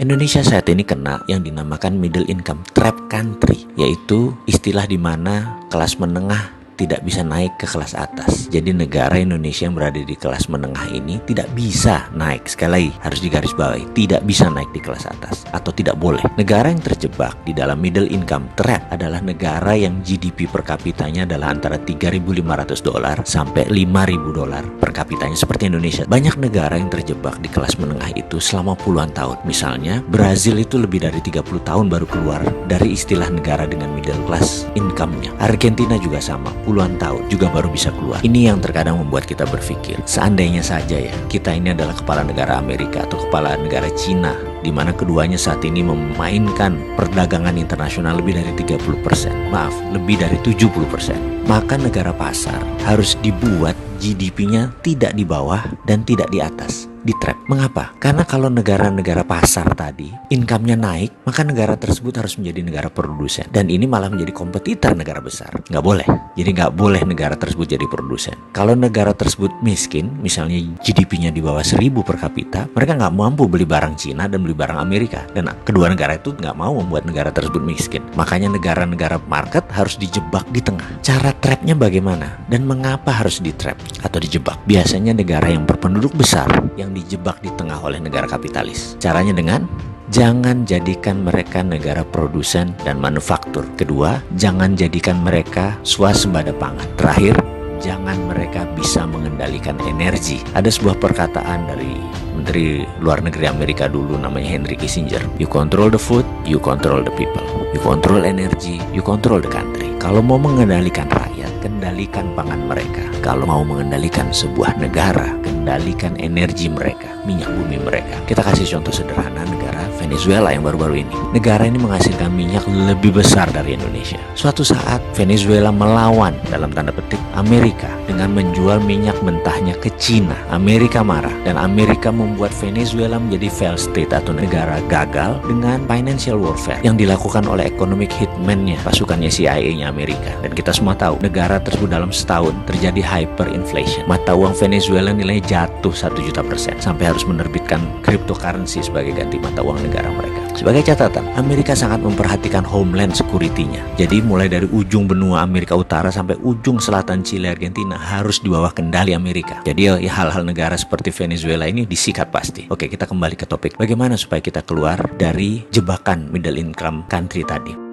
Indonesia saat ini kena yang dinamakan middle income trap country, yaitu istilah di mana kelas menengah tidak bisa naik ke kelas atas. Jadi negara Indonesia yang berada di kelas menengah ini tidak bisa naik. Sekali lagi harus digarisbawahi, tidak bisa naik di kelas atas atau tidak boleh. Negara yang terjebak di dalam middle income trap adalah negara yang GDP per kapitanya adalah antara $3.500 sampai $5.000 per kapitanya seperti Indonesia. Banyak negara yang terjebak di kelas menengah itu selama puluhan tahun. Misalnya Brazil itu lebih dari 30 tahun baru keluar dari istilah negara dengan middle class income-nya. Argentina juga sama, puluhan tahun juga baru bisa keluar. Ini yang terkadang membuat kita berpikir, seandainya saja ya kita ini adalah kepala negara Amerika atau kepala negara Cina, di mana keduanya saat ini memainkan perdagangan internasional lebih dari 30%, maaf, lebih dari 70%. Maka negara pasar harus dibuat GDP-nya tidak di bawah dan tidak di atas, di trap. Mengapa? Karena kalau negara-negara pasar tadi income-nya naik, maka negara tersebut harus menjadi negara produsen, dan ini malah menjadi kompetitor negara besar. Nggak boleh. Jadi nggak boleh negara tersebut jadi produsen. Kalau negara tersebut miskin, misalnya GDP-nya di bawah 1.000 per kapita, mereka nggak mampu beli barang Cina dan beli barang Amerika, dan kedua negara itu nggak mau membuat negara tersebut miskin. Makanya negara-negara market harus dijebak di tengah. Cara trapnya bagaimana dan mengapa harus di trap atau dijebak? Biasanya negara yang berpenduduk besar yang dijebak di tengah oleh negara kapitalis. Caranya dengan jangan jadikan mereka negara produsen dan manufaktur. Kedua, jangan jadikan mereka swasembada pangan. Terakhir, jangan mereka bisa mengendalikan energi. Ada sebuah perkataan dari Menteri Luar Negeri Amerika dulu namanya Henry Kissinger. You control the food, you control the people. You control energy, you control the country. Kalau mau mengendalikan rakyat, kendalikan pangan mereka. Kalau mau mengendalikan sebuah negara, kendalikan energi mereka, minyak bumi mereka. Kita kasih contoh sederhana negara Venezuela yang baru-baru ini. Negara ini menghasilkan minyak lebih besar dari Indonesia. Suatu saat Venezuela melawan dalam tanda petik Amerika dengan menjual minyak mentahnya ke Cina. Amerika marah dan Amerika membuat Venezuela menjadi failed state atau negara gagal dengan financial warfare yang dilakukan oleh economic hitman-nya, pasukannya CIA-nya Amerika. Dan kita semua tahu negara tersebut dalam setahun terjadi hyperinflation. Mata uang Venezuela nilainya jatuh 1.000.000% sampai harus menerbitkan cryptocurrency sebagai ganti mata uang negara mereka. Sebagai catatan, Amerika sangat memperhatikan homeland security-nya. Jadi mulai dari ujung benua Amerika Utara sampai ujung selatan Chile, Argentina harus di bawah kendali Amerika. Jadi ya hal-hal negara seperti Venezuela ini disikat pasti. Oke, kita kembali ke topik. Bagaimana supaya kita keluar dari jebakan middle income country tadi?